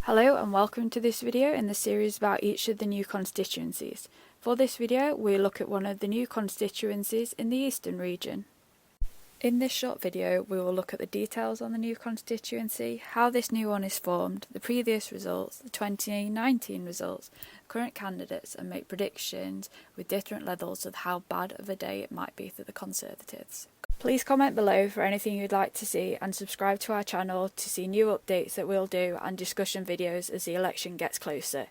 Hello and welcome to this video in the series about each of the new constituencies. For this video we'll look at one of the new constituencies in the Eastern region. In this short video we will look at the details on the new constituency, how this new one is formed, the previous results, the 2019 results, current candidates, and make predictions with different levels of how bad of a day it might be for the Conservatives. Please comment below for anything you'd like to see and subscribe to our channel to see new updates that we'll do and discussion videos as the election gets closer.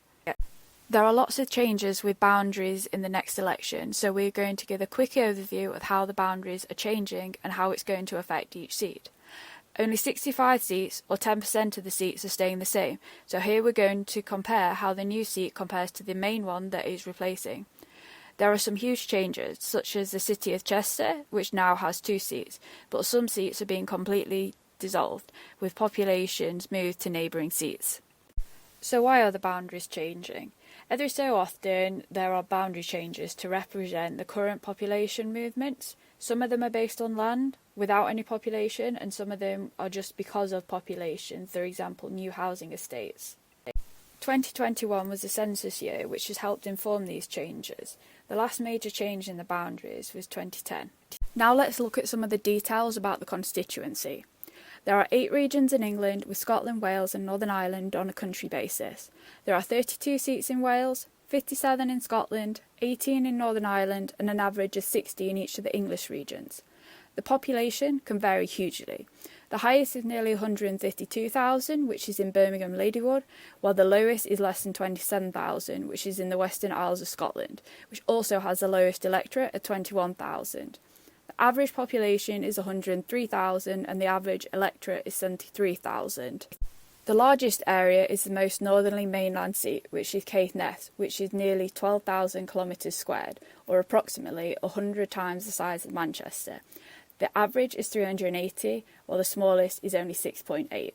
There are lots of changes with boundaries in the next election, so we're going to give a quick overview of how the boundaries are changing and how it's going to affect each seat. Only 65 seats, or 10% of the seats, are staying the same, so here we're going to compare how the new seat compares to the main one that is replacing. There are some huge changes, such as the City of Chester, which now has 2 seats, but some seats are being completely dissolved, with populations moved to neighbouring seats. So why are the boundaries changing? Every so often there are boundary changes to represent the current population movements. Some of them are based on land, without any population, and some of them are just because of population, for example new housing estates. 2021 was the census year, which has helped inform these changes. The last major change in the boundaries was 2010. Now let's look at some of the details about the constituency. There are 8 regions in England, with Scotland, Wales and Northern Ireland on a country basis. There are 32 seats in Wales, 57 in Scotland, 18 in Northern Ireland and an average of 60 in each of the English regions. The population can vary hugely. The highest is nearly 152,000, which is in Birmingham Ladywood, while the lowest is less than 27,000, which is in the Western Isles of Scotland, which also has the lowest electorate at 21,000. The average population is 103,000 and the average electorate is 73,000. The largest area is the most northerly mainland seat, which is Caithness, which is nearly 12,000 kilometres squared, or approximately 100 times the size of Manchester. The average is 380, while the smallest is only 6.8.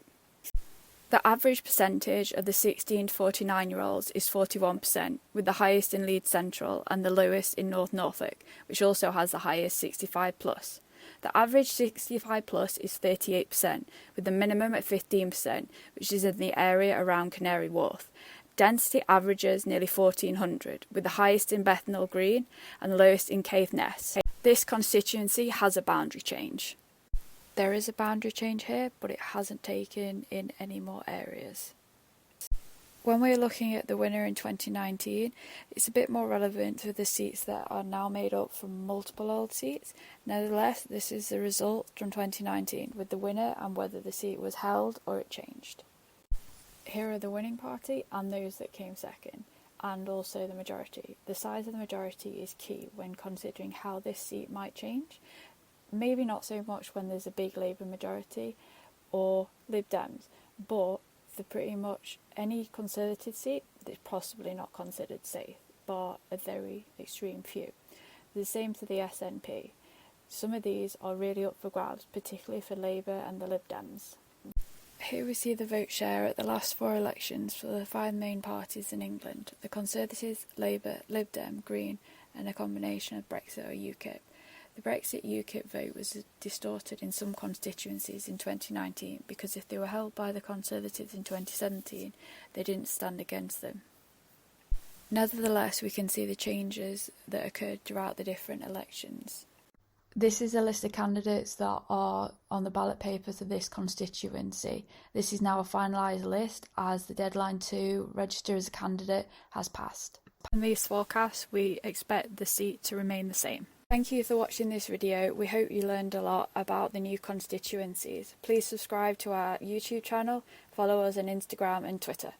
The average percentage of the 16 to 49-year-olds is 41%, with the highest in Leeds Central and the lowest in North Norfolk, which also has the highest 65+. The average 65+ is 38%, with the minimum at 15%, which is in the area around Canary Wharf. Density averages nearly 1,400, with the highest in Bethnal Green and the lowest in Caithness. This constituency has a boundary change. There is a boundary change here, but it hasn't taken in any more areas. When we're looking at the winner in 2019, it's a bit more relevant to the seats that are now made up from multiple old seats. Nevertheless, this is the result from 2019, with the winner and whether the seat was held or it changed. Here are the winning party and those that came second, and also the majority. The size of the majority is key when considering how this seat might change. Maybe not so much when there's a big Labour majority or Lib Dems, but for pretty much any Conservative seat that's possibly not considered safe, bar a very extreme few. The same to the SNP. Some of these are really up for grabs, particularly for Labour and the Lib Dems. Here we see the vote share at the last 4 elections for the 5 main parties in England: the Conservatives, Labour, Lib Dem, Green and a combination of Brexit or UKIP. The Brexit UKIP vote was distorted in some constituencies in 2019 because if they were held by the Conservatives in 2017, they didn't stand against them. Nevertheless, we can see the changes that occurred throughout the different elections. This is a list of candidates that are on the ballot paper for this constituency. This is now a finalised list as the deadline to register as a candidate has passed. In these forecasts, we expect the seat to remain the same. Thank you for watching this video. We hope you learned a lot about the new constituencies. Please subscribe to our YouTube channel, follow us on Instagram and Twitter.